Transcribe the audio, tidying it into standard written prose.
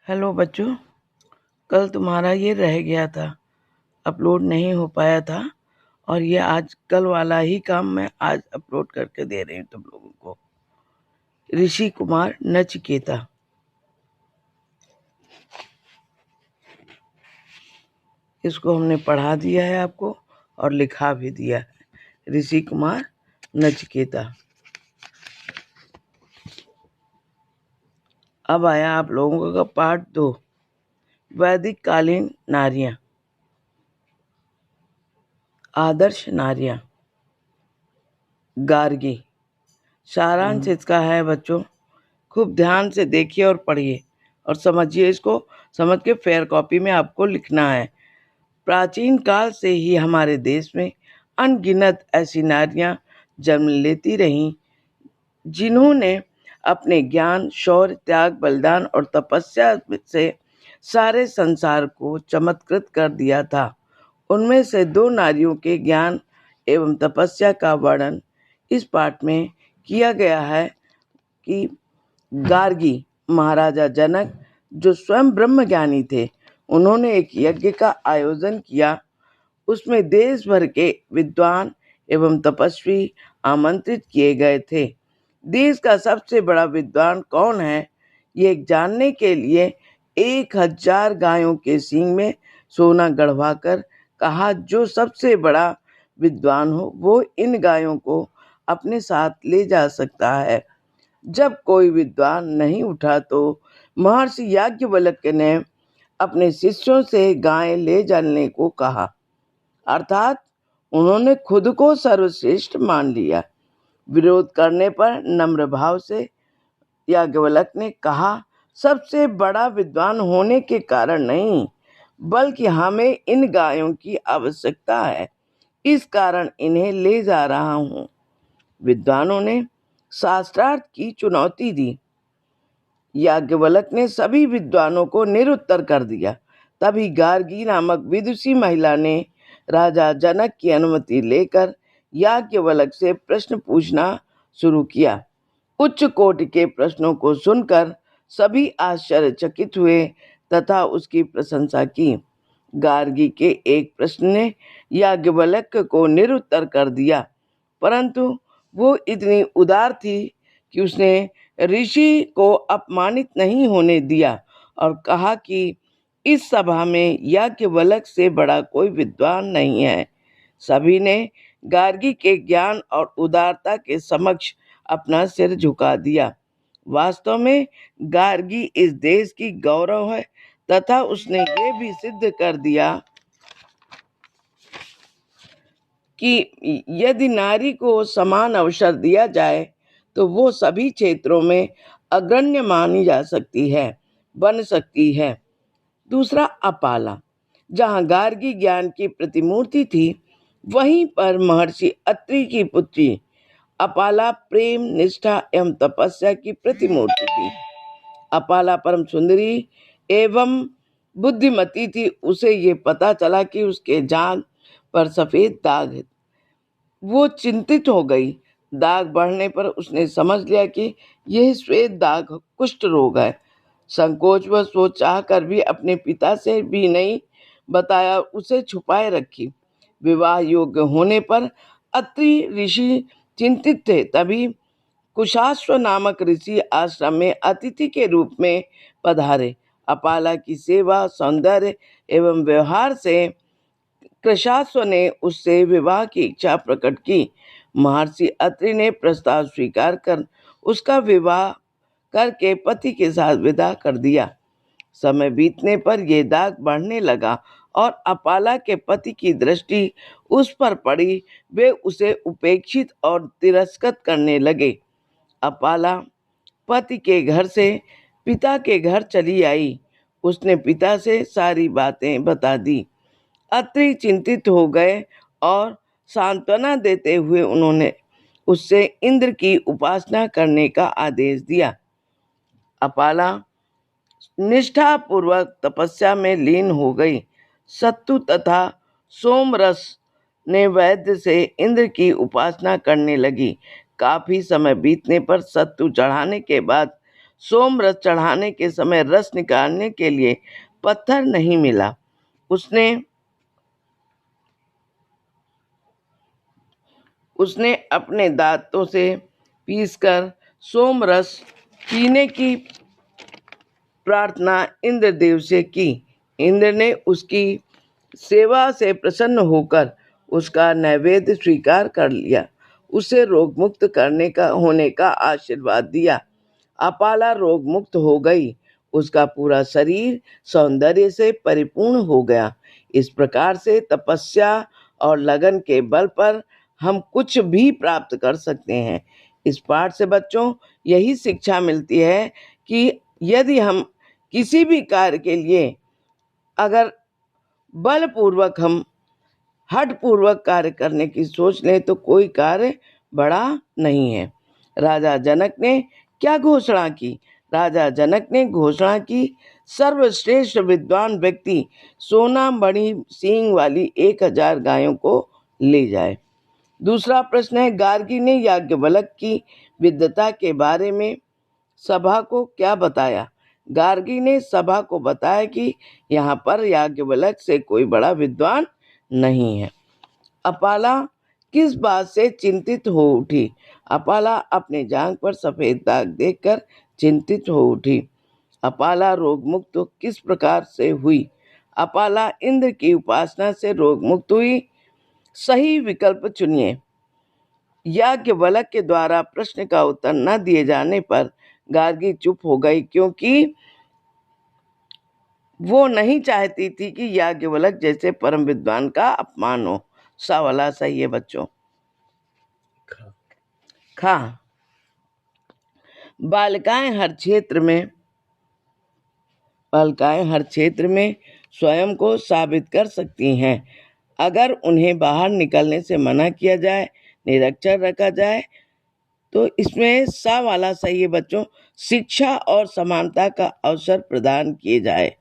Hello बच्चों, कल तुम्हारा ये रह गया था, अपलोड नहीं हो पाया था। और ये आज कल वाला ही काम मैं आज अपलोड करके दे रही हूँ तुम लोगों को। ऋषि कुमार नचिकेता, इसको हमने पढ़ा दिया है आपको और लिखा भी दिया है। ऋषि कुमार नचिकेता। अब आया आप लोगों का पार्ट 2, वैदिक कालीन नारियां, आदर्श नारियां। गार्गी। सारांश इसका है बच्चों, खूब ध्यान से देखिए और पढ़िए और समझिए। इसको समझ के फेयर कॉपी में आपको लिखना है। प्राचीन काल से ही हमारे देश में अनगिनत ऐसी नारियां जन्म लेती रहीं जिन्होंने अपने ज्ञान, शौर्य, त्याग, बलिदान और तपस्या से सारे संसार को चमत्कृत कर दिया था। उनमें से 2 नारियों के ज्ञान एवं तपस्या का वर्णन इस पाठ में किया गया है कि गार्गी महाराजा जनक, जो स्वयं ब्रह्मज्ञानी थे, उन्होंने एक यज्ञ का आयोजन किया। उसमें देश भर के विद्वान एवं तपस्वी आमंत्रित किए गए थे। देश का सबसे बड़ा विद्वान कौन है, ये जानने के लिए 1000 गायों के सींग में सोना गढ़वाकर कहा, जो सबसे बड़ा विद्वान हो वो इन गायों को अपने साथ ले जा सकता है। जब कोई विद्वान नहीं उठा तो महर्षि याज्ञवल्क्य ने अपने शिष्यों से गायें ले जाने को कहा, अर्थात उन्होंने खुद को सर्वश्रेष्ठ मान लिया। विरोध करने पर नम्र भाव से याज्ञवल्क्य ने कहा, सबसे बड़ा विद्वान होने के कारण नहीं, बल्कि हमें इन गायों की आवश्यकता है, इस कारण इन्हें ले जा रहा हूँ। विद्वानों ने शास्त्रार्थ की चुनौती दी। याज्ञवल्क्य ने सभी विद्वानों को निरुत्तर कर दिया। तभी गार्गी नामक विदुषी महिला ने राजा जनक की अनुमति लेकर याज्ञवल्क्य से प्रश्न पूछना शुरू किया। उच्च कोटि के प्रश्नों को सुनकर सभी आश्चर्यचकित हुए तथा उसकी प्रशंसा की। गार्गी के एक प्रश्न ने याज्ञवल्क्य को निरुत्तर कर दिया, परंतु वो इतनी उदार थी कि उसने ऋषि को अपमानित नहीं होने दिया और कहा कि इस सभा में याज्ञवल्क्य से बड़ा कोई विद्वान नहीं है। सभी ने गार्गी के ज्ञान और उदारता के समक्ष अपना सिर झुका दिया। वास्तव में गार्गी इस देश की गौरव है तथा उसने ये भी सिद्ध कर दिया कि यदि नारी को समान अवसर दिया जाए तो वो सभी क्षेत्रों में अग्रण्य मानी जा सकती है, बन सकती है। दूसरा, अपाला। जहाँ गार्गी ज्ञान की प्रतिमूर्ति थी, वहीं पर महर्षि अत्रि की पुत्री अपाला प्रेम, निष्ठा एवं तपस्या की प्रतिमूर्ति थी। अपाला परम सुंदरी एवं बुद्धिमती थी। उसे ये पता चला कि उसके जांघ पर सफेद दाग है। वो चिंतित हो गई। दाग बढ़ने पर उसने समझ लिया कि यह श्वेत दाग कुष्ठ रोग है। संकोचवश वो चाह कर भी अपने पिता से भी नहीं बताया, उसे छुपाए रखी। विवाह योग्य होने पर अत्रि ऋषि चिंतित थे। तभी कुशाश्व नामक ऋषि आश्रम में अतिथि के रूप में पधारे। अपाला की सेवा, सौंदर्य एवं व्यवहार से कृशाश्व ने उससे विवाह की इच्छा प्रकट की। महर्षि अत्रि ने प्रस्ताव स्वीकार कर उसका विवाह करके पति के साथ विदा कर दिया। समय बीतने पर यह दाग बढ़ने लगा और अपाला के पति की दृष्टि उस पर पड़ी। वे उसे उपेक्षित और तिरस्कृत करने लगे। अपाला पति के घर से पिता के घर चली आई। उसने पिता से सारी बातें बता दी। अत्रि चिंतित हो गए और सांत्वना देते हुए उन्होंने उससे इंद्र की उपासना करने का आदेश दिया। अपाला निष्ठा पूर्वक तपस्या में लीन हो गई। सत्तु तथा सोमरस ने वैद्य से इंद्र की उपासना करने लगी। काफी समय बीतने पर सत्तु चढ़ाने के बाद सोम रस चढ़ाने के समय रस निकालने के लिए पत्थर नहीं मिला। उसने अपने दांतों से पीसकर सोम रस पीने की प्रार्थना इंद्रदेव से की। इंद्र ने उसकी सेवा से प्रसन्न होकर उसका नैवेद्य स्वीकार कर लिया, उसे रोग मुक्त होने का आशीर्वाद दिया। अपाला रोग मुक्त हो गई, उसका पूरा शरीर सौंदर्य से परिपूर्ण हो गया। इस प्रकार से तपस्या और लगन के बल पर हम कुछ भी प्राप्त कर सकते हैं। इस पाठ से बच्चों यही शिक्षा मिलती है कि यदि हम किसी भी कार्य के लिए अगर बलपूर्वक हम हठ पूर्वक कार्य करने की सोच लें तो कोई कार्य बड़ा नहीं है। राजा जनक ने क्या घोषणा की? राजा जनक ने घोषणा की, सर्वश्रेष्ठ विद्वान व्यक्ति सोना मणि सींग वाली 1000 गायों को ले जाए। दूसरा प्रश्न है, गार्गी ने याज्ञवल्क्य की विद्वता के बारे में सभा को क्या बताया? गार्गी ने सभा को बताया कि यहाँ पर याज्ञवल्क्य से कोई बड़ा विद्वान नहीं है। अपाला किस बात से चिंतित हो उठी? अपाला अपने जांघ पर सफेद दाग देखकर चिंतित हो उठी। अपाला रोग मुक्त किस प्रकार से हुई? अपाला इंद्र की उपासना से रोग मुक्त हुई। सही विकल्प चुनिए। याज्ञवल्क्य के द्वारा प्रश्न का उत्तर न दिए जाने पर गार्गी चुप हो गई, क्योंकि वो नहीं चाहती थी कि याज्ञवल्क्य जैसे परम विद्वान का अपमान हो। सा वाला सही है बच्चों। खा बालिकाएं हर क्षेत्र में स्वयं को साबित कर सकती हैं। अगर उन्हें बाहर निकलने से मना किया जाए, निरक्षर रखा जाए, तो इसमें सा वाला सही है बच्चों। शिक्षा और समानता का अवसर प्रदान किए जाए।